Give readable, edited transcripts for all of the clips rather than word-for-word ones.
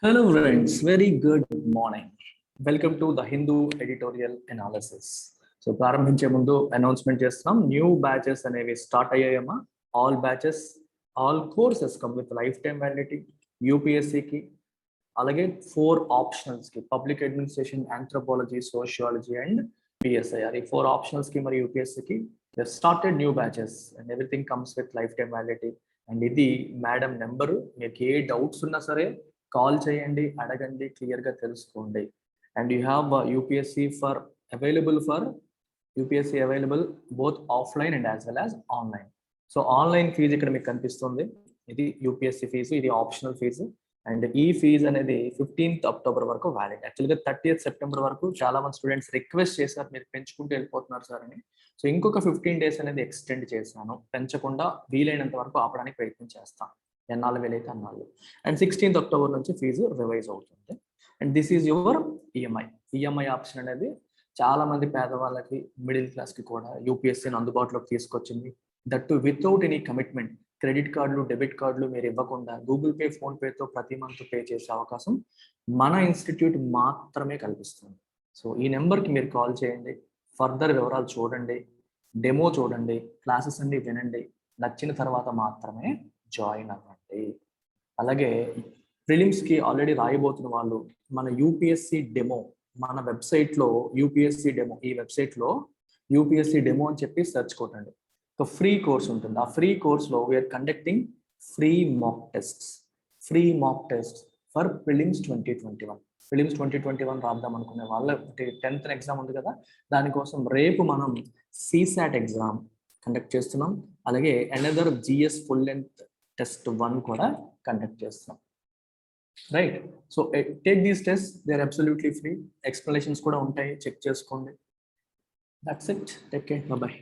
Hello friends, very good morning. Welcome to the Hindu editorial analysis. So ప్రారంభించే ముందు announcement చేస్తున్నాం. New batches అనేవి start అయ్యాయమ్మా. All batches, all courses come with life time validity. యూపీఎస్సికి అలాగే 4 ఆప్షనల్స్కి public administration, anthropology, sociology and PSIR ఈ 4 ఆప్షనల్స్కి మరియు యూపీఎస్సికి started new batches and everything comes with life time validity. And ఇది మేడం నెంబరు. మీకు ఏ డౌట్స్ ఉన్నా సరే కాల్ చేయండి, అడగండి, క్లియర్గా తెలుసుకోండి. And you have UPSC available both offline and as well as online. So online fee ఇక్కడ మీకు కనిపిస్తుంది. ఇది యూపీఎస్సి ఫీజు, ఇది ఆప్షనల్ ఫీజు. అండ్ ఈ ఫీజు అనేది 15th అక్టోబర్ వరకు వ్యాలిడ్. యాక్చువల్గా 30th సెప్టెంబర్ వరకు చాలా మంది స్టూడెంట్స్ రిక్వెస్ట్ చేశారు, మీరు పెంచుకుంటూ వెళ్ళిపోతున్నారు సార్ అని. సో ఇంకొక 15 days అనేది ఎక్స్టెండ్ చేశాను, పెంచకుండా వీలైనంత వరకు ఆపడానికి ప్రయత్నం చేస్తాను. ఎన్నాళ్ళు వీలైతే అన్నాళ్ళు. అండ్ 16th అక్టోబర్ నుంచి ఫీజు రివైజ్ అవుతుంది. And this is your EMI option అనేది చాలా మంది పేదవాళ్ళకి, మిడిల్ క్లాస్కి కూడా యూపీఎస్సీని అందుబాటులోకి తీసుకొచ్చింది. That without any commitment. Credit కార్డులు, డెబిట్ కార్డులు మీరు ఇవ్వకుండా గూగుల్ పే, ఫోన్ పేతో ప్రతి మంత్ పే చేసే అవకాశం మన ఇన్స్టిట్యూట్ మాత్రమే కల్పిస్తుంది. సో ఈ నెంబర్కి మీరు కాల్ చేయండి, ఫర్దర్ వివరాలు చూడండి, డెమో చూడండి, క్లాసెస్ అన్ని వినండి, నచ్చిన తర్వాత మాత్రమే జాయిన్ అవ్వండి. అలాగే ప్రిలిమ్స్కి ఆల్రెడీ రాయబోతున్న వాళ్ళు మన యూపీఎస్సి డెమో మన వెబ్సైట్లో, యూపీఎస్సి డెమో ఈ వెబ్సైట్లో యూపీఎస్సి డెమో అని చెప్పి సెర్చ్ కొట్టండి. ఒక ఫ్రీ కోర్స్ ఉంటుంది. ఆ ఫ్రీ కోర్స్లో we're conducting free mock test for prelims 2021. Prelims 2021 రాద్దాం అనుకునే వాళ్ళ 10th ఎగ్జామ్ ఉంది కదా, దానికోసం రేపు మనం CSAT ఎగ్జామ్ కండక్ట్ చేస్తున్నాం. అలాగే another GS full length test 1 కూడా కండక్ట్ చేస్తున్నాం. Right. So take these test, they are absolutely free. Explanations కూడా ఉంటాయి, చెక్ చేసుకోండి. That's it. Take care, bye.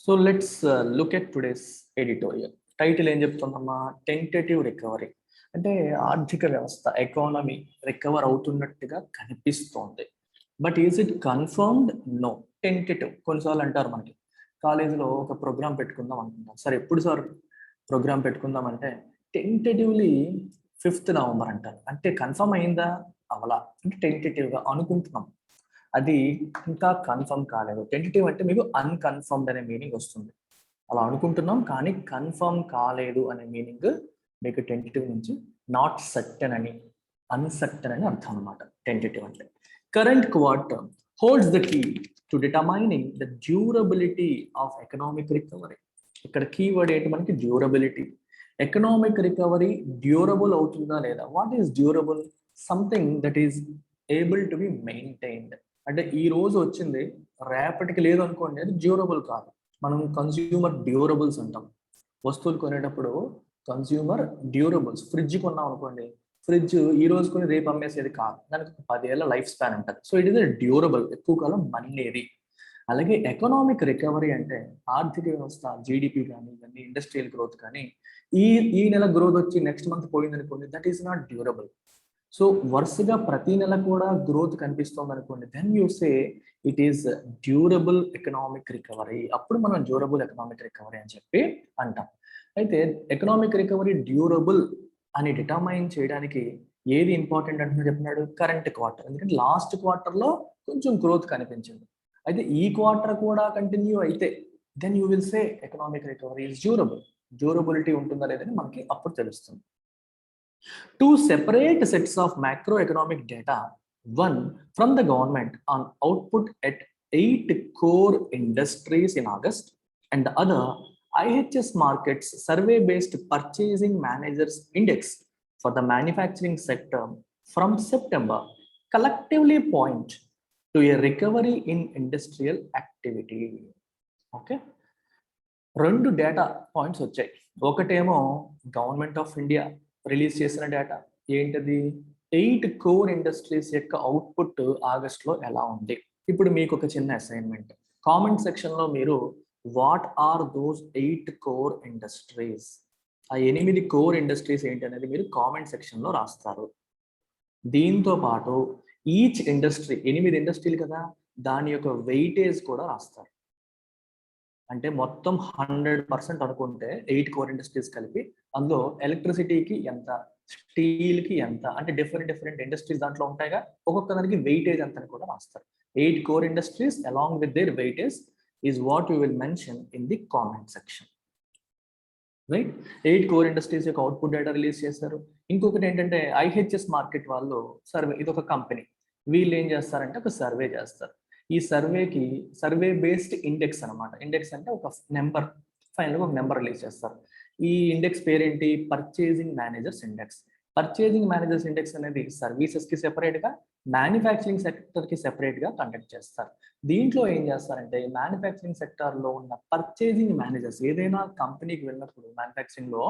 So let's look at today's editorial. Title ఏం చెప్తుందమ్మా? Tentative recovery. అంటే ఆర్థిక వ్యవస్థ, ఎకానమీ రికవర్ అవుతున్నట్టుగా కనిపిస్తోంది. But is it confirmed? No. Tentative. కొన్నిసార్లు అంటారు మనకి కాలేజీలో ఒక ప్రోగ్రామ్ పెట్టుకుందాం అనుకుంటాం. సార్ ఎప్పుడు సార్ ప్రోగ్రామ్ పెట్టుకుందాం అంటే టెంటేటివ్లీ 5th నవంబర్ అంటారు. అంటే కన్ఫర్మ్ అయిందా? అవలా. అంటే టెంటేటివ్గా అనుకుంటున్నాం, అది ఇంకా కన్ఫర్మ్ కాలేదు. టెంటేటివ్ అంటే మీకు అన్కన్ఫర్మ్డ్ అనే మీనింగ్ వస్తుంది. అలా అనుకుంటున్నాం కానీ కన్ఫర్మ్ కాలేదు అనే మీనింగ్ మీకు టెంటేటివ్ నుంచి నాట్ సర్టెన్ అని, అన్సర్టెన్ అని అర్థం అనమాట. టెంటేటివ్ అంటే current quarter holds the key to determining the durability of economic recovery. ఇక్కడ కీవర్డ్ ఏంటి మనకి? డ్యూరబిలిటీ. ఎకనామిక్ రికవరీ డ్యూరబుల్ అవుతుందా లేదా? What is durable? Something that is able to be maintained. అంటే ఈ రోజు వచ్చింది రేపటికి లేదు అనుకోండి, అది డ్యూరబుల్ కాదు. మనం కన్స్యూమర్ డ్యూరబుల్స్ అంటాం. వస్తువులు కొనేటప్పుడు కన్స్యూమర్ డ్యూరబుల్స్. ఫ్రిడ్జ్ కొన్నాం అనుకోండి, ఫ్రిడ్జ్ ఈ రోజు కొని రేపు అమ్మేసేది కాదు, దానికి 10 ఏళ్ళ లైఫ్ స్పాన్ ఉంటుంది. సో ఇట్ ఈస్ డ్యూరబుల్, ఎక్కువ కాలం మన్నేది. అలాగే ఎకనామిక్ రికవరీ అంటే ఆర్థిక వ్యవస్థ, జీడిపి కానీ, ఇవన్నీ ఇండస్ట్రియల్ గ్రోత్ కానీ ఈ నెల గ్రోత్ వచ్చి నెక్స్ట్ మంత్ పోయింది అనుకోండి, that is not durable. So వరుసగా ప్రతి నెల కూడా గ్రోత్ కనిపిస్తుంది అనుకోండి, then you say it is durable economic recovery. అప్పుడు మనం డ్యూరబుల్ ఎకనామిక్ రికవరీ అని చెప్పి అంటాం. అయితే ఎకనామిక్ రికవరీ డ్యూరబుల్ అని డిటర్మైన్ చేయడానికి ఏది ఇంపార్టెంట్ అంటున్నా చెప్పినాడు? Current quarter. ఎందుకంటే లాస్ట్ క్వార్టర్లో కొంచెం గ్రోత్ కనిపించింది. అయితే ఈ క్వార్టర్ కూడా కంటిన్యూ అయితే then you will say economic recovery is durable. Durability ఉంటుందా లేదని మనకి అప్పుడు తెలుస్తుంది. Two separate sets of macroeconomic data, one from the government on output at 8 core industries in August, and the other IHS Markets survey-based purchasing managers index for the manufacturing sector from September, collectively point to a recovery in industrial activity. Okay. 2 data points వచ్చాయి. ఒకటేమో government of India release చేసిన data. ఏంటది? 8 core industries యొక్క output ఆగస్ట్లో ఎలా ఉంది. ఇప్పుడు మీకు ఒక చిన్న అసైన్మెంట్. కామెంట్ సెక్షన్లో మీరు what are those 8 core industries, ఆ 8 కోర్ ఇండస్ట్రీస్ ఏంటి అనేది మీరు కామెంట్ సెక్షన్లో రాస్తారు. దీంతో పాటు ఈచ్ ఇండస్ట్రీ, 8 ఇండస్ట్రీలు కదా, దాని యొక్క వెయిటేజ్ కూడా రాస్తారు. అంటే మొత్తం 100% అనుకుంటే 8 కోర్ ఇండస్ట్రీస్ కలిపి అందులో ఎలక్ట్రిసిటీకి ఎంత, స్టీల్కి ఎంత, అంటే డిఫరెంట్ ఇండస్ట్రీస్ దాంట్లో ఉంటాయిగా, ఒక్కొక్క దానికి వెయిటేజ్ ఎంత అని కూడా రాస్తారు. 8 core industries along with their weightage is what you will mention in the comment section. Right, 8 core industries యొక్క అవుట్పుట్ డేటా రిలీజ్ చేశారు. ఇంకొకటి ఏంటంటే ఐహెచ్ఎస్ మార్కెట్ వాళ్ళు సర్వే, ఇది ఒక కంపెనీ, వీళ్ళు ఏం చేస్తారంటే ఒక సర్వే చేస్తారు. ఈ సర్వే బేస్డ్ ఇండెక్స్ అనమాట. ఇండెక్స్ అంటే ఒక నెంబర్, ఫైనల్గా ఒక నెంబర్ రిలీజ్ చేస్తారు. ఈ ఇండెక్స్ పేరేంటి? Purchasing managers index. Purchasing managers index అనేది సర్వీసెస్ కి సెపరేట్ గా, మ్యానుఫ్యాక్చరింగ్ సెక్టర్ కి సెపరేట్ గా కండక్ట్ చేస్తారు. దీంట్లో ఏం చేస్తారంటే మ్యానుఫ్యాక్చరింగ్ సెక్టర్ లో ఉన్న పర్చేసింగ్ మేనేజర్స్, ఏదైనా కంపెనీకి వెళ్ళినప్పుడు మ్యానుఫ్యాక్చరింగ్ లో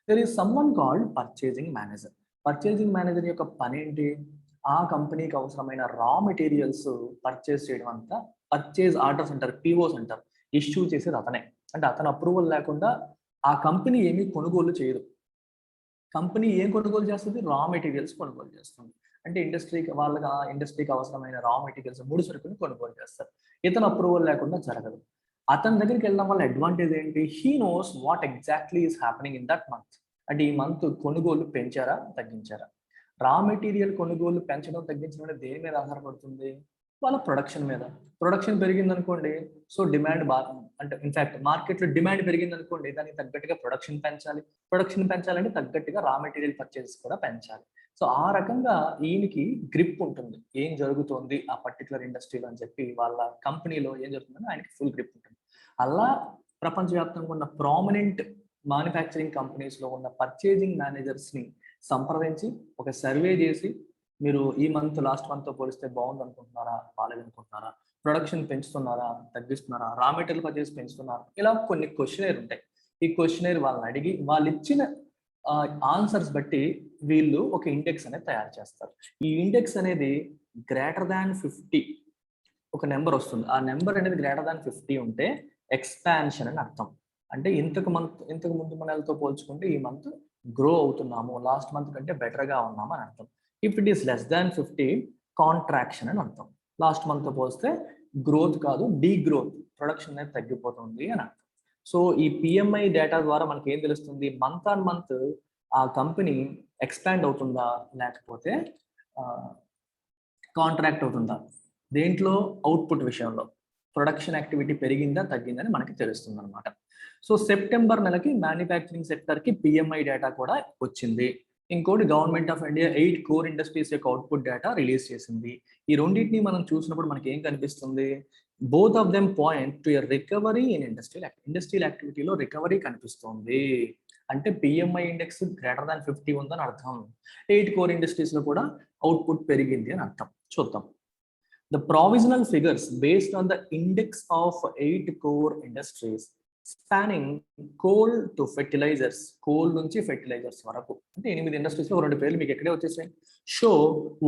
there is someone called purchasing manager. Purchasing manager యొక్క పని ఏంటి? ఆ కంపెనీకి అవసరమైన రా మెటీరియల్స్ పర్చేస్ చేయడం అంతా, పర్చేజ్ ఆర్డర్స్ అంటారు, పిఓస్ అంటారు, ఇష్యూ చేసేది అతనే. అంటే అతను అప్రూవల్ లేకుండా ఆ కంపెనీ ఏమీ కొనుగోలు చేయదు. కంపెనీ ఏం కొనుగోలు చేస్తుంది? రా మెటీరియల్స్ కొనుగోలు చేస్తుంది. అంటే ఇండస్ట్రీకి అవసరమైన రా మెటీరియల్స్, ముడి సరుకుని కొనుగోలు చేస్తారు. ఇతను అప్రూవల్ లేకుండా జరగదు. అతని దగ్గరికి వెళ్ళడం వల్ల అడ్వాంటేజ్ ఏంటి? He knows what exactly is happening in that month. అంటే ఈ మంత్ కొనుగోలు పెంచారా, తగ్గించారా? రా మెటీరియల్ కొనుగోలు పెంచడం, తగ్గించడం అనేది దేని మీద ఆధారపడుతుంది? వాళ్ళ ప్రొడక్షన్ మీద. ప్రొడక్షన్ పెరిగింది అనుకోండి, సో డిమాండ్ బాగా, అంటే ఇన్ఫాక్ట్ మార్కెట్లో డిమాండ్ పెరిగింది అనుకోండి, దానికి తగ్గట్టుగా ప్రొడక్షన్ పెంచాలి. ప్రొడక్షన్ పెంచాలంటే తగ్గట్టుగా రా మెటీరియల్ పర్చేస్ కూడా పెంచాలి. సో ఆ రకంగా ఈయనకి గ్రిప్ ఉంటుంది, ఏం జరుగుతోంది ఆ పర్టికులర్ ఇండస్ట్రీలో అని చెప్పి, వాళ్ళ కంపెనీలో ఏం జరుగుతుందని ఆయనకి ఫుల్ గ్రిప్ ఉంటుంది. అలా ప్రపంచవ్యాప్తంగా ఉన్న ప్రామినెంట్ మ్యానుఫ్యాక్చరింగ్ కంపెనీస్ లో ఉన్న పర్చేసింగ్ మేనేజర్స్ ని సంప్రదించి ఒక సర్వే చేసి, మీరు ఈ మంత్ లాస్ట్ మంత్ తో పోలిస్తే బాగుంది అనుకుంటున్నారా, బాగాలేదు అనుకుంటున్నారా, ప్రొడక్షన్ పెంచుతున్నారా, తగ్గిస్తున్నారా, రా మెటీరియల్ పర్చేస్ పెంచుతున్నారా, ఇలా కొన్ని క్వశ్చనర్ ఉంటాయి. ఈ క్వశ్చనర్ వాళ్ళని అడిగి వాళ్ళు ఇచ్చిన ఆన్సర్స్ బట్టి వీళ్ళు ఒక ఇండెక్స్ అనేది తయారు చేస్తారు. ఈ ఇండెక్స్ అనేది గ్రేటర్ దాన్ 50 ఒక నెంబర్ వస్తుంది. ఆ నెంబర్ అనేది గ్రేటర్ దాన్ 50 ఉంటే ఎక్స్పాన్షన్ అని అర్థం. అంటే ఇంతకు ముందు నెలతో పోల్చుకుంటే ఈ మంత్ గ్రో అవుతున్నాము, లాస్ట్ మంత్ కంటే బెటర్ గా ఉన్నాము అని అర్థం. If it is less than 50 contraction అని అర్థం. లాస్ట్ మంత్ తో పోలిస్తే గ్రోత్ కాదు, డీ గ్రోత్, ప్రొడక్షన్ అనేది తగ్గిపోతుంది అని అర్థం. సో ఈ పిఎంఐ డేటా ద్వారా మనకి ఏం తెలుస్తుంది? మంత్ ఆన్ మంత్ ఆ కంపెనీ ఎక్స్పాండ్ అవుతుందా, లేకపోతే కాంట్రాక్ట్ అవుతుందా? దేంట్లో? అవుట్పుట్ విషయంలో ప్రొడక్షన్ యాక్టివిటీ పెరిగిందా, తగ్గిందని మనకి తెలుస్తుంది అనమాట. సో సెప్టెంబర్ నెలకి మ్యానుఫ్యాక్చరింగ్ సెక్టర్ కి పిఎంఐ డేటా కూడా వచ్చింది. ఇంకోటి government of India 8 core industries యొక్క అవుట్పుట్ డేటా రిలీజ్ చేసింది. ఈ రెండింటిని మనం చూసినప్పుడు మనకి ఏం కనిపిస్తుంది? Both of them point to a recovery in industrial యాక్టివిటీలో రికవరీ కనిపిస్తుంది. అంటే పిఎంఐ ఇండెక్స్ గ్రేటర్ దాన్ 50 ఉందని అర్థం. 8 కోర్ ఇండస్ట్రీస్ లో కూడా అవుట్పుట్ పెరిగింది అని అర్థం. చూద్దాం. The provisional figures based on the index of 8 core industries spanning coal to fertilizers, coal నుంచి fertilizers వరకు, అంటే 8 ఇండస్ట్రీస్ లో 2 పేర్లు మీకు ఎక్కడే వచ్చేసాయి. So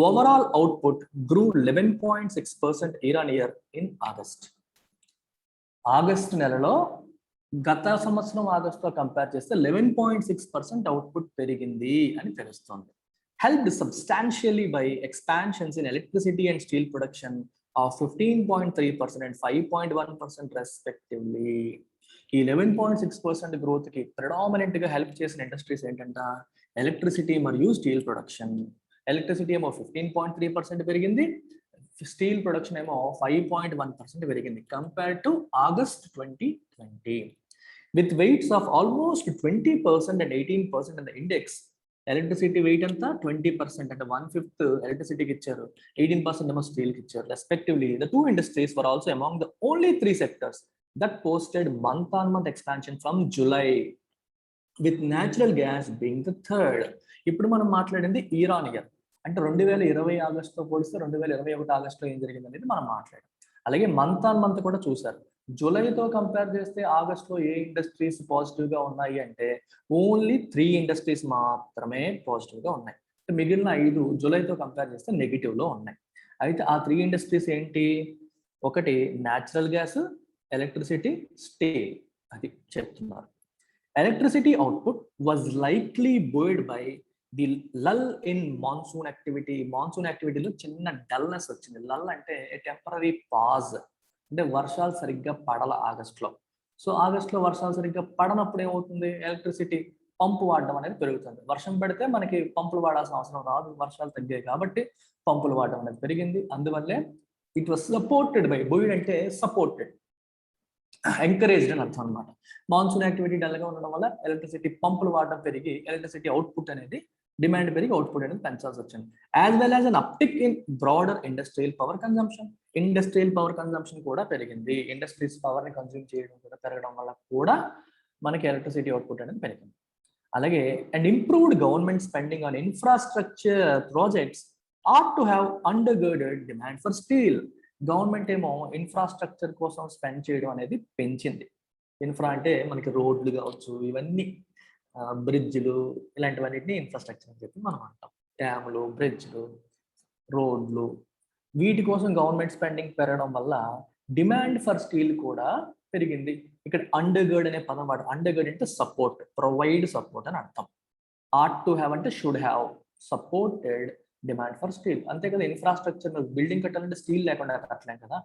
overall output grew 11.6% year on year in August. August నెలలో గత సంవత్సరం ఆగస్టుతో కంపేర్ చేస్తే 11.6% అవుట్పుట్ పెరిగింది అని తెలుస్తోంది. Helped substantially by expansions in electricity and steel production of 15.3% and 5.1% respectively. ఈ 11.6% గ్రోత్ కి ప్రెడామినెంట్ గా హెల్ప్ చేసిన ఇండస్ట్రీస్ ఏంటంట? ఎలక్ట్రిసిటీ మరియు స్టీల్ ప్రొడక్షన్. ఎలక్ట్రిసిటీ ఏమో 15.3% పెరిగింది, స్టీల్ ప్రొడక్షన్ ఏమో 5.1% పెరిగింది compare to August 2020. With weights of almost 20% and 18% in the index. Electricity weight అంతా 20%, అంటే 1/5 ఎలక్ట్రిసిటీకి ఇచ్చారు, 18% ఏమో స్టీల్ కి ఇచ్చారు respectively. The two industries were also among the only 3 sectors that posted month on month expansion from July, with natural gas being the third. ఇప్పుడు మనం మాట్లాడింది year on year, అంటే 2020 ఆగస్టుతో పోలిస్తే 2021 ఆగస్టులో ఏం జరిగింది అనేది మనం మాట్లాడాం. అలాగే మంత్ ఆన్ మంత్ కూడా చూసారు. జూలైతో కంపేర్ చేస్తే ఆగస్టులో ఏ ఇండస్ట్రీస్ పాజిటివ్ గా ఉన్నాయి అంటే ఓన్లీ 3 ఇండస్ట్రీస్ మాత్రమే పాజిటివ్ గా ఉన్నాయి. మిగిలిన 5 జూలైతో కంపేర్ చేస్తే నెగిటివ్ లో ఉన్నాయి. అయితే ఆ 3 ఇండస్ట్రీస్ ఏంటి? ఒకటి న్యాచురల్ గ్యాస్, ఎలక్ట్రిసిటీ, స్టీల్, అది చెప్తున్నారు. Electricity output was likely buoyed by the lull in monsoon activity. Monsoon యాక్టివిటీలో చిన్న డల్నెస్ వచ్చింది. లల్ అంటే టెంపరరీ పాజ్, అంటే వర్షాలు సరిగ్గా పడల ఆగస్టులో. సో ఆగస్టులో వర్షాలు సరిగ్గా పడనప్పుడు ఏమవుతుంది, ఎలక్ట్రిసిటీ పంపు వాడడం అనేది పెరుగుతుంది. వర్షం పడితే మనకి పంపులు వాడాల్సిన అవసరం రాదు, వర్షాలు తగ్గాయి కాబట్టి పంపులు వాడడం అనేది పెరిగింది. అందువల్లే ఇట్ వాస్ సపోర్టెడ్ బై, బుయిడ్ అంటే సపోర్టెడ్, ఎంకరేజ్డ్ అని అర్థం అనమాట. మాన్సూన్ యాక్టివిటీ డల్గా ఉండడం వల్ల ఎలక్ట్రిసిటీ పంపులు వాడడం పెరిగి ఎలక్ట్రిసిటీ అవుట్పుట్ అనేది, డిమాండ్ పెరిగి అవుట్పుట్ అనేది పెంచాల్సి వచ్చింది. As well as an uptick in broader industrial power consumption. Industrial power consumption కూడా పెరిగింది. ఇండస్ట్రీస్ పవర్ ని కన్జ్యూమ్ చేయడం కూడా పెరగడం వల్ల కూడా మనకి ఎలక్ట్రిసిటీ అవుట్పుట్ అనేది పెరిగింది. అలాగే and improved government spending on infrastructure projects ought to have undergirded demand for steel. Government ఏమో ఇన్ఫ్రాస్ట్రక్చర్ కోసం స్పెండ్ చేయడం అనేది పెంచింది. ఇన్ఫ్రా అంటే మనకి రోడ్లు కావచ్చు, ఇవన్నీ బ్రిడ్జ్లు, ఇలాంటివన్నిటిని ఇన్ఫ్రాస్ట్రక్చర్ అని చెప్పి మనం అంటాం. డ్యాములు, బ్రిడ్జ్లు, రోడ్లు, వీటి కోసం గవర్నమెంట్ స్పెండింగ్ పెరగడం వల్ల డిమాండ్ ఫర్ స్టీల్ కూడా పెరిగింది. ఇక్కడ అండర్గర్డ్ అనే పదం వాడు. అండర్గర్డ్ అంటే సపోర్ట్, ప్రొవైడ్ సపోర్ట్ అని అర్థం. ఆట్ టు హ్యావ్ అంటే should have supported demand for steel. అంతే కదా, ఇన్ఫ్రాస్ట్రక్చర్ బిల్డింగ్ కట్టాలంటే స్టీల్ లేకుండా కట్టలేం కదా,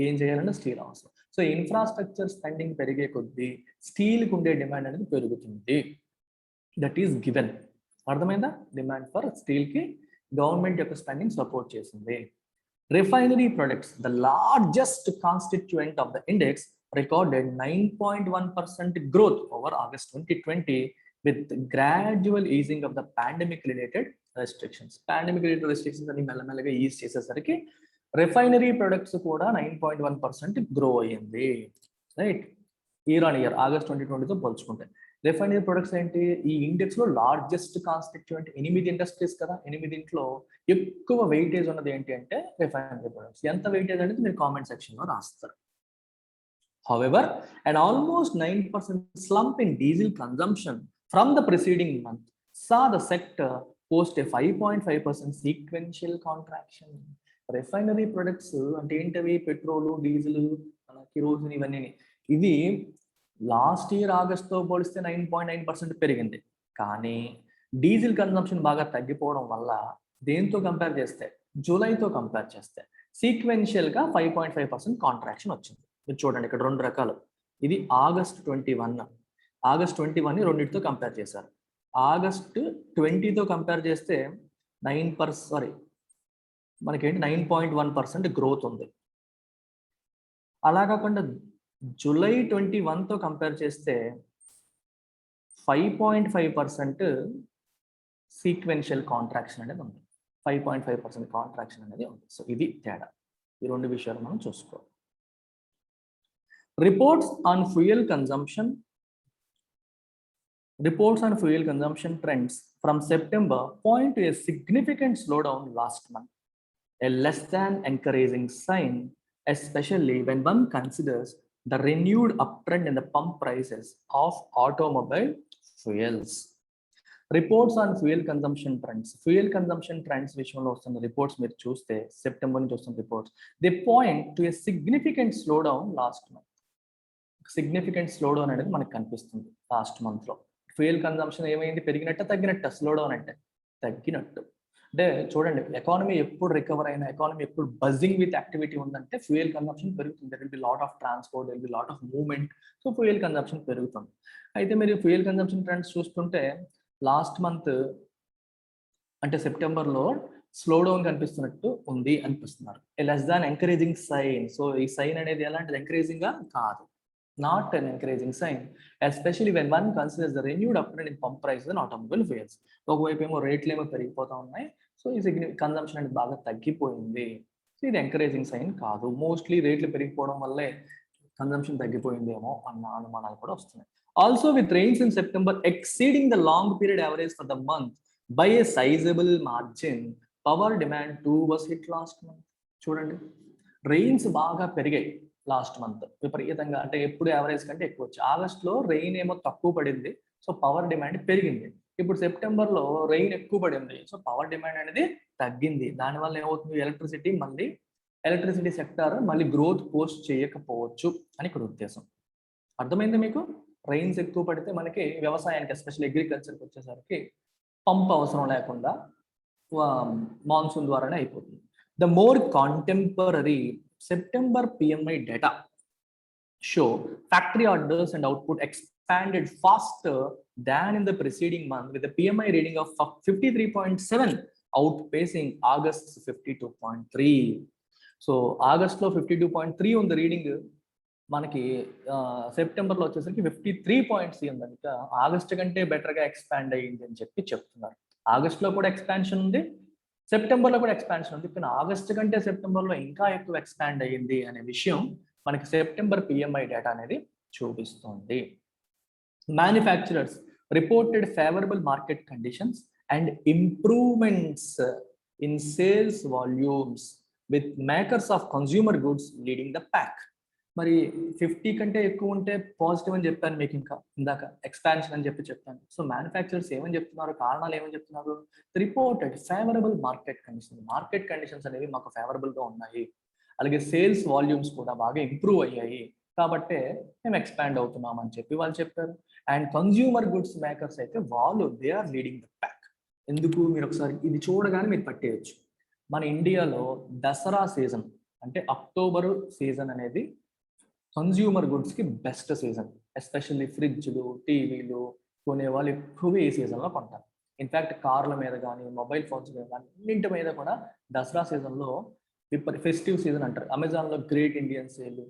ఏం చేయాలంటే స్టీల్ అవసరం. సో ఇన్ఫ్రాస్ట్రక్చర్ స్పెండింగ్ పెరిగే కొద్దీ స్టీల్కి ఉండే డిమాండ్ అనేది పెరుగుతుంది. That is given. అర్థమైందా? డిమాండ్ ఫర్ స్టీల్కి గవర్నమెంట్ యొక్క స్పెండింగ్ సపోర్ట్ చేసింది. Refinery products, the largest constituent of the index, recorded 9.1% growth over August 2020 with gradual easing of the pandemic related restrictions. Pandemic related restrictions అని మెల్లమెల్లగా is చేసేసరికి refinery products కూడా 9.1% grow అయ్యింది. Right, year on year August 2020తో పోల్చుకుంటే. Refinery products ఏంటి, ఈ index లో లార్జెస్ట్ కాన్స్టిట్యూయెంట్ 8 ఇండస్ట్రీస్ కదా, 8 ఎక్కువ వెయిటేజ్ ఉన్నది ఏంటి అంటే రిఫైనరీ ప్రొడక్ట్స్. ఎంత వెయిటేజ్ అనేది మీరు కామెంట్ సెక్షన్ లో రాస్తారు. However, an almost 9% slump in diesel consumption from the preceding month saw the sector post a 5.5% sequential contraction. Refinery products అంటే ఏంటవి, పెట్రోలు, డీజిల్, కిరోసిన్, ఇవన్నీ. ఇది లాస్ట్ ఇయర్ ఆగస్ట్తో పోలిస్తే 9.9% పెరిగింది. కానీ డీజిల్ కన్సంప్షన్ బాగా తగ్గిపోవడం వల్ల దేంతో కంపేర్ చేస్తే, జూలైతో కంపేర్ చేస్తే సీక్వెన్షియల్గా 5.5% కాంట్రాక్షన్ వచ్చింది. మీరు చూడండి, ఇక్కడ రెండు రకాలు. ఇది ఆగస్ట్ 21 రెండింటితో కంపేర్ చేశారు. ఆగస్ట్ 20తో కంపేర్ చేస్తే 9.1% గ్రోత్ ఉంది. అలా కాకుండా జూలై 21తో కంపేర్ చేస్తే 5.5% సీక్వెన్షియల్ కాంట్రాక్షన్ అనేది ఉంది. 5.5% కాంట్రాక్షన్ అనేది ఉంది. సో ఇది తేడా. ఈ రెండు విషయాలు మనం చూసుకోవాలి. Reports on fuel consumption trends from September point to a significant slowdown last month, a less than encouraging sign, especially when one considers the renewed uptrend in the pump prices of automobile fuels. Reports on fuel consumption trends విషయంలో వస్తున్న reports మీరు చూస్తే, September నుంచి వస్తున్న reports, they point to a significant slowdown last month. Significant slowdown అనేది మనకు కనిపిస్తుంది last month లో. ఫ్యూయల్ కన్జంప్షన్ ఏమైంది, పెరిగినట్ట తగ్గినట్ట? స్లోడౌన్ అంటే తగ్గినట్టు. అంటే చూడండి, ఎకానమీ ఎప్పుడు రికవర్ అయినా, ఎకానమీ ఎప్పుడు బజింగ్ విత్ యాక్టివిటీ ఉందంటే ఫ్యూయల్ కన్జంప్షన్ పెరుగుతుంది. There will be lot of transport, there will be lot of movement. So fuel consumption పెరుగుతుంది. అయితే మీరు ఫ్యూయల్ కన్జంప్షన్ ట్రెండ్స్ చూస్తుంటే లాస్ట్ మంత్ అంటే సెప్టెంబర్లో స్లోడౌన్ కనిపిస్తున్నట్టు ఉంది అనిపిస్తున్నారు. Less than encouraging sign. So ఈ సైన్ అనేది ఎలాంటిది, ఎంకరేజింగ్ గా కాదు. Not an encouraging sign, especially when one considers the renewed uptrend in pump prices and automobile fuels. ఒకవైపు ఏమో రేట్లు ఏమో పెరిగిపోతా ఉన్నాయి, సో ఈ కన్జంప్షన్ అనేది బాగా తగ్గిపోయింది. సో ఇది ఎంకరేజింగ్ సైన్ కాదు. మోస్ట్లీ రేట్లు పెరిగిపోవడం వల్లే కన్జంప్షన్ తగ్గిపోయిందేమో అన్న అనుమానాలు కూడా వస్తున్నాయి. Also with rains in September exceeding the long period average for the month by A sizeable margin, power demand two was hit last month. చూడండి, రెయిన్స్ బాగా పెరిగాయి లాస్ట్ మంత్ విపరీతంగా, అంటే ఎప్పుడు యావరేజ్ కంటే ఎక్కువ వచ్చి. ఆగస్ట్లో రెయిన్ ఏమో తక్కువ పడింది, సో పవర్ డిమాండ్ పెరిగింది. ఇప్పుడు సెప్టెంబర్లో రెయిన్ ఎక్కువ పడింది, సో పవర్ డిమాండ్ అనేది తగ్గింది. దానివల్ల ఏమవుతుంది, ఎలక్ట్రిసిటీ సెక్టార్ మళ్ళీ గ్రోత్ పోస్ట్ చేయకపోవచ్చు అని ఇక్కడ ఉద్దేశం. అర్థమైంది మీకు? రెయిన్స్ ఎక్కువ పడితే మనకి వ్యవసాయానికి, ఎస్పెషల్ అగ్రికల్చర్కి వచ్చేసరికి పంప్ అవసరం లేకుండా మాన్సూన్ ద్వారానే అయిపోతుంది. The more contemporary September PMI data show factory orders and output expanded faster than in the preceding month, with a PMI reading of 53.7 outpacing August's 52.3. So ఆగస్ట్లో 52.3 ఉంది రీడింగ్, మనకి సెప్టెంబర్లో వచ్చేసరికి 53.3 ఉంది. ఇంకా ఆగస్ట్ కంటే బెటర్గా ఎక్స్పాండ్ అయ్యింది అని చెప్పి చెప్తున్నారు. ఆగస్ట్లో కూడా ఎక్స్పాన్షన్ ఉంది, సెప్టెంబర్లో కూడా ఎక్స్పాన్షన్ ఉంది, కానీ ఆగస్ట్ కంటే సెప్టెంబర్లో ఇంకా ఎక్కువ ఎక్స్పాండ్ అయ్యింది అనే విషయం మనకి సెప్టెంబర్ పిఎంఐ డేటా అనేది చూపిస్తుంది. Manufacturers reported favourable market conditions and improvements in sales volumes with makers of consumer goods leading the pack. మరి 50 కంటే ఎక్కువ ఉంటే పాజిటివ్ అని చెప్పాను మీకు, ఇంకా ఇందాక ఎక్స్పాన్షన్ అని చెప్పాను. సో మ్యానుఫ్యాక్చరర్స్ ఏమని చెప్తున్నారు, కారణాలు ఏమని చెప్తున్నారు? రిపోర్టెడ్ ఫేవరబుల్ మార్కెట్ కండిషన్స్ అనేవి మాకు ఫేవరబుల్గా ఉన్నాయి, అలాగే సేల్స్ వాల్యూమ్స్ కూడా బాగా ఇంప్రూవ్ అయ్యాయి, కాబట్టే మేము ఎక్స్పాండ్ అవుతున్నాం అని చెప్పి వాళ్ళు చెప్పారు. అండ్ కన్స్యూమర్ గుడ్స్ మేకర్స్ అయితే వాళ్ళు they are leading the pack. ఎందుకు, మీరు ఒకసారి ఇది చూడగానే మీరు పట్టేయచ్చు. మన ఇండియాలో దసరా సీజన్ అంటే అక్టోబరు సీజన్ అనేది కన్స్యూమర్ గుడ్స్కి బెస్ట్ సీజన్. ఎస్పెషల్లీ ఫ్రిడ్జ్లు, టీవీలు కొనేవాళ్ళు ఎక్కువగా ఈ సీజన్లో కొంటారు. ఇన్ఫ్యాక్ట్ కార్ల మీద కానీ, మొబైల్ ఫోన్స్ మీద కానీ, అన్నింటి మీద కూడా దసరా సీజన్లో ఫెస్టివ్ సీజన్ అంటారు. అమెజాన్లో గ్రేట్ ఇండియన్ సేల్,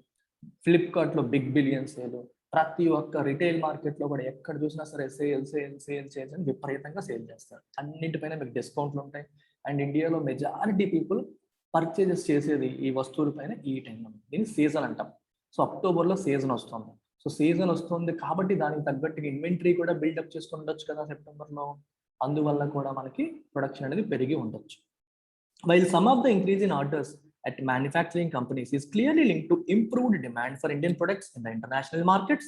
ఫ్లిప్కార్ట్లో బిగ్ బిలియన్ సేల్, ప్రతి ఒక్క రిటైల్ మార్కెట్లో కూడా ఎక్కడ చూసినా సరే సేల్స్ అని విపరీతంగా సేల్ చేస్తారు. అన్నింటిపైన మీకు డిస్కౌంట్లు ఉంటాయి. అండ్ ఇండియాలో మెజారిటీ పీపుల్ పర్చేజెస్ చేసేది ఈ వస్తువులపైన ఈ టైంలో. దీన్ని సీజన్ అంటాం. సో అక్టోబర్లో సీజన్ వస్తుంది. సో సీజన్ వస్తుంది కాబట్టి దానికి తగ్గట్టుగా ఇన్వెంటరీ కూడా బిల్డప్ చేసుకుని ఉండొచ్చు కదా సెప్టెంబర్లో. అందువల్ల కూడా మనకి ప్రొడక్షన్ అనేది పెరిగి ఉండొచ్చు. While some of the increase in orders at manufacturing companies is clearly linked to improved demand for Indian products in the international markets.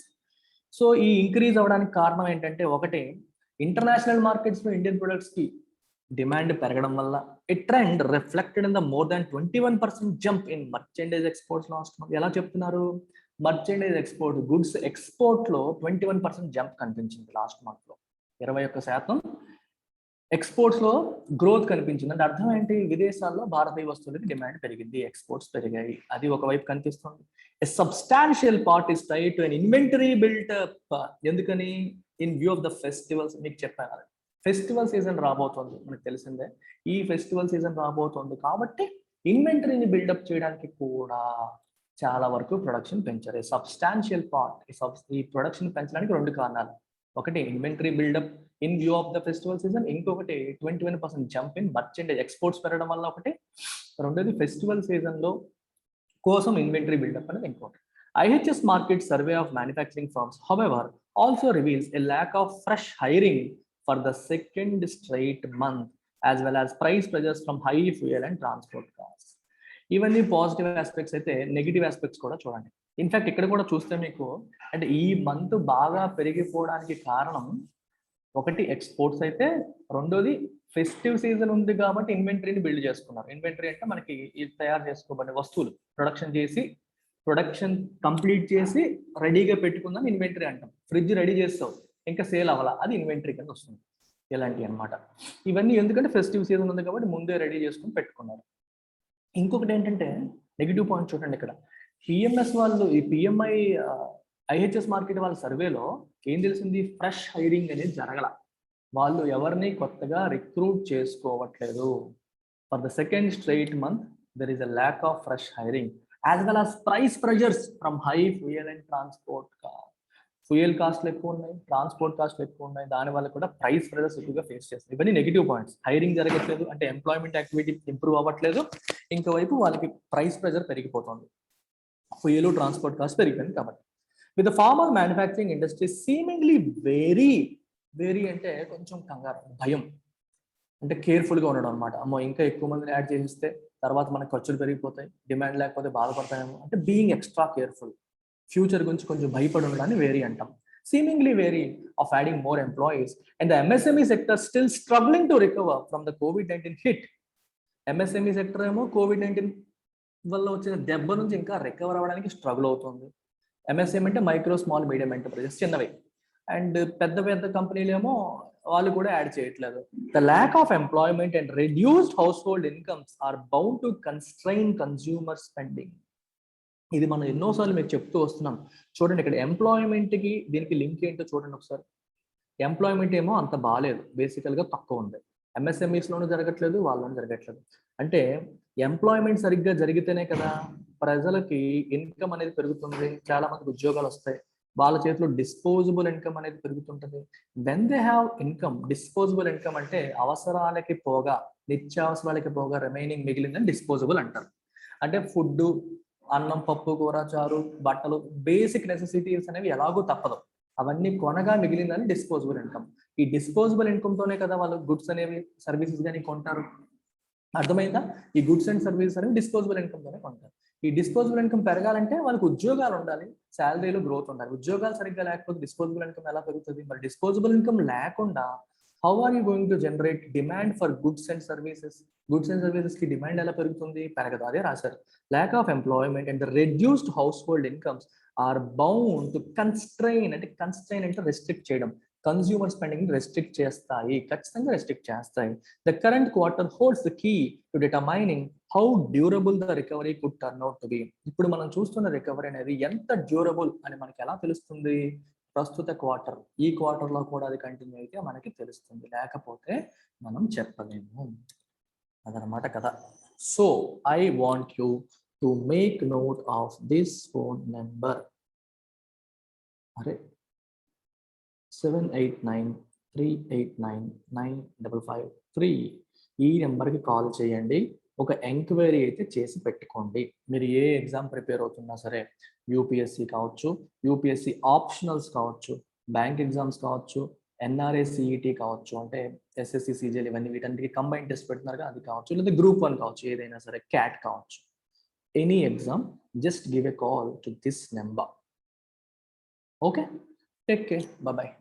So ఈ ఇంక్రీజ్ అవ్వడానికి కారణం ఏంటంటే, ఒకటి ఇంటర్నేషనల్ మార్కెట్స్లో ఇండియన్ ప్రొడక్ట్స్కి డిమాండ్ పెరగడం వల్ల. A trend reflected in the more than 21% jump in merchandise exports last month. ఎలా చెప్తున్నారు? మర్చెండైజ్ ఎక్స్పోర్ట్, గుడ్స్ ఎక్స్పోర్ట్లో 21% జంప్ కనిపించింది లాస్ట్ మంత్లో. 21% ఎక్స్పోర్ట్స్లో గ్రోత్ కనిపించింది. అంటే అర్థం ఏంటి? విదేశాల్లో భారతీయ వస్తువులకి డిమాండ్ పెరిగింది, ఎక్స్పోర్ట్స్ పెరిగాయి. అది ఒకవైపు కనిపిస్తుంది. A substantial part is tied to an inventory buildup. ఎందుకని? In view of the festivals. మీకు చెప్పాను, ఫెస్టివల్ సీజన్ రాబోతుంది, మనకు తెలిసిందే. ఈ ఫెస్టివల్ సీజన్ రాబోతుంది కాబట్టి ఇన్వెంటరీని బిల్డప్ చేయడానికి కూడా చాలా వరకు ప్రొడక్షన్ పెంచారు. సబ్స్టాన్షియల్ పార్ట్, ఈ ప్రొడక్షన్ పెంచడానికి 2 కారణాలు. ఒకటి inventory buildup in view of the festival season, ఇంకొకటి 21% జంప్ ఇన్ మర్చెండైజ్ ఎక్స్పోర్ట్స్ పెరగడం వల్ల ఒకటి, రెండోది ఫెస్టివల్ సీజన్లో కోసం ఇన్వెంటరీ బిల్డప్ అనేది ఇంకోటి. IHS market survey of manufacturing firms however also reveals a lakh of fresh hiring for the second straight month, as well as price pressures from high fuel and transport costs. ఇవన్నీ positive aspects అయితే, negative aspects కూడా చూడండి. In fact ఇక్కడ కూడా చూస్తే మీకు, అంటే ఈ మంత్ బాగా పెరిగిపోవడానికి కారణం ఒకటి ఎక్స్పోర్ట్స్ అయితే, రెండోది ఫెస్టివ్ సీజన్ ఉంది కాబట్టి ఇన్వెంటరీని బిల్డ్ చేసుకున్నారు. ఇన్వెంటరీ అంటే మనకి తయారు చేసుకోబడిన వస్తువులు ప్రొడక్షన్ కంప్లీట్ చేసి రెడీగా పెట్టుకుందాం ఇన్వెంటరీ అంటాం. ఫ్రిడ్జ్ రెడీ చేస్తావు, ఇంకా సేల్ అవ్వాలా, అది ఇన్వెంటరీ కింద వస్తుంది. ఇలాంటివి అనమాట. ఇవన్నీ ఎందుకంటే ఫెస్టివ్ సీజన్ ఉంది కాబట్టి ముందే రెడీ చేసుకుని పెట్టుకున్నారు. ఇంకొకటి ఏంటంటే నెగిటివ్ పాయింట్ చూడండి. ఇక్కడ పిఎంఎస్ వాళ్ళు, ఈ పిఎంఐ ఐహెచ్ఎస్ మార్కెట్ వాళ్ళ సర్వేలో ఏం తెలిసింది? ఫ్రెష్ హైరింగ్ అనేది జరగల. వాళ్ళు ఎవరిని కొత్తగా రిక్రూట్ చేసుకోవట్లేదు. For the second straight month there is a lack of fresh hiring, as well as price pressures from high fuel and transport cost. Fuel కాస్ట్లు ఎక్కువ ఉన్నాయి, ట్రాన్స్పోర్ట్ కాస్ట్లు ఎక్కువ ఉన్నాయి, దానివల్ల కూడా ప్రైస్ ప్రెజర్స్ ఎక్కువగా ఫేస్ చేస్తారు. ఇవన్నీ నెగిటివ్ పాయింట్స్. హైరింగ్ జరగట్లేదు అంటే ఎంప్లాయ్మెంట్ యాక్టివిటీ ఇంప్రూవ్ అవ్వట్లేదు, ఇంకోవైపు వాళ్ళకి ప్రైస్ ప్రెజర్ పెరిగిపోతుంది, ఫ్యూయల్ ట్రాన్స్పోర్ట్ కాస్ట్ పెరిగిపోయింది కాబట్టి. With the former manufacturing industry seemingly very అంటే కొంచెం కంగారు, భయం, అంటే కేర్ఫుల్గా ఉండడం అనమాట. అమ్మో ఇంకా ఎక్కువ మందిని యాడ్ చేస్తే తర్వాత మనకు ఖర్చులు పెరిగిపోతాయి, డిమాండ్ లేకపోతే బాధపడతాయేమో అంటే బీయింగ్ ఎక్స్ట్రా కేర్ఫుల్, ఫ్యూచర్ గురించి కొంచెం భయపడి ఉండడాన్ని వేరీ అంటాం. Seemingly wary of adding more employees, and the MSME sector still struggling to recover from the COVID-19 hit. MSME sector ఏమో COVID-19 వల్ల వచ్చిన దెబ్బ నుంచి ఇంకా రికవర్ అవ్వడానికి స్ట్రగుల్ అవుతుంది. MSME అంటే మైక్రో స్మాల్ మీడియం ఎంటర్ప్రైజెస్, చిన్నవి. అండ్ పెద్ద కంపెనీలు ఏమో వాళ్ళు కూడా యాడ్ చేయట్లేదు. The lack of employment and reduced household incomes are bound to constrain consumer spending. ఇది మనం ఎన్నోసార్లు మీకు చెప్తూ వస్తున్నాం. చూడండి ఇక్కడ ఎంప్లాయ్మెంట్కి దీనికి లింక్ ఏంటో చూడండి ఒకసారి. ఎంప్లాయ్మెంట్ ఏమో అంత బాలేదు, బేసికల్గా తక్కువ ఉంది. ఎంఎస్ఎంఈస్లోనూ జరగట్లేదు, వాళ్ళలోనూ జరగట్లేదు. అంటే ఎంప్లాయ్మెంట్ సరిగ్గా జరిగితేనే కదా ప్రజలకి ఇన్కమ్ అనేది పెరుగుతుంది, చాలా మందికి ఉద్యోగాలు వస్తాయి, వాళ్ళ చేతిలో డిస్పోజబుల్ ఇన్కమ్ అనేది పెరుగుతుంటుంది. When they have income, disposable income అంటే అవసరాలకి పోగా, నిత్యావసరాలకి పోగా రిమైనింగ్ మిగిలిందని డిస్పోజబుల్ అంటారు. అంటే ఫుడ్, అన్నం, పప్పు, కూర, చారు, బట్టలు, బేసిక్ నెసెసిటీస్ అనేవి ఎలాగో తప్పదు, అవన్నీ కొనగా మిగిలిందని డిస్పోజబుల్ ఇన్కమ్. ఈ డిస్పోజబుల్ ఇన్కమ్ తోనే కదా వాళ్ళు గుడ్స్ అనేవి, సర్వీసెస్ కానీ కొంటారు. అర్థమైందా? ఈ గుడ్స్ అండ్ సర్వీసెస్ అనేవి డిస్పోజబుల్ ఇన్కమ్ తోనే కొంటారు. ఈ డిస్పోజబుల్ ఇన్కమ్ పెరగాలంటే వాళ్ళకి ఉద్యోగాలు ఉండాలి, శాలరీలో గ్రోత్ ఉండాలి. ఉద్యోగాలు సరిగ్గా లేకపోతే డిస్పోజబుల్ ఇన్కమ్ ఎలా పెరుగుతుంది? మరి డిస్పోజబుల్ ఇన్కమ్ లేకుండా how are you going to generate demand for goods and services? Goods and services కి డిమాండ్ ఎలా పెరుగుతుంది? పెరగదు. అదే రాశారు. Lack of employment and the reduced household incomes are bound to constrain, అంటే కన్స్ట్రైన్ అంటే restrict చేయడం, కన్స్యూమర్ స్పెండింగ్ రెస్ట్రిక్ట్ చేస్తాయి, ఖచ్చితంగా రెస్ట్రిక్ట్ చేస్తాయి. The current quarter holds the key to determining how durable the recovery could turn out to B. ఇప్పుడు మనం చూస్తున్న recovery అనేది ఎంత డ్యూరబుల్ అని మనకి ఎలా తెలుస్తుంది? ప్రస్తుత క్వార్టర్, ఈ క్వార్టర్ లో కూడా అది కంటిన్యూ అయితే మనకి తెలుస్తుంది, లేకపోతే మనం చెప్పలేము. అదనమాట కదా. So I want you to make note of this phone number. అరే 7893899553 ఈ నెంబర్కి కాల్ చేయండి. ఒక ఎంక్వైరీ అయితే చేసి పెట్టుకోండి. మీరు ఏ ఎగ్జామ్ ప్రిపేర్ అవుతున్నా సరే, యూపీఎస్సి కావచ్చు, యూపీఎస్సి ఆప్షనల్స్ కావచ్చు, బ్యాంక్ ఎగ్జామ్స్ కావచ్చు, ఎన్ఆర్ఏ సిఈటి కావచ్చు, అంటే ఎస్ఎస్సి సిజిఎల్, ఇవన్నీ వీటన్నిటికీ కంబైన్ టెస్ట్ పెడుతున్నారుగా అది కావచ్చు, లేదా గ్రూప్ 1 కావచ్చు, ఏదైనా సరే, క్యాట్ కావచ్చు, any exam, just give a call to this number. Okay, take care, bye bye.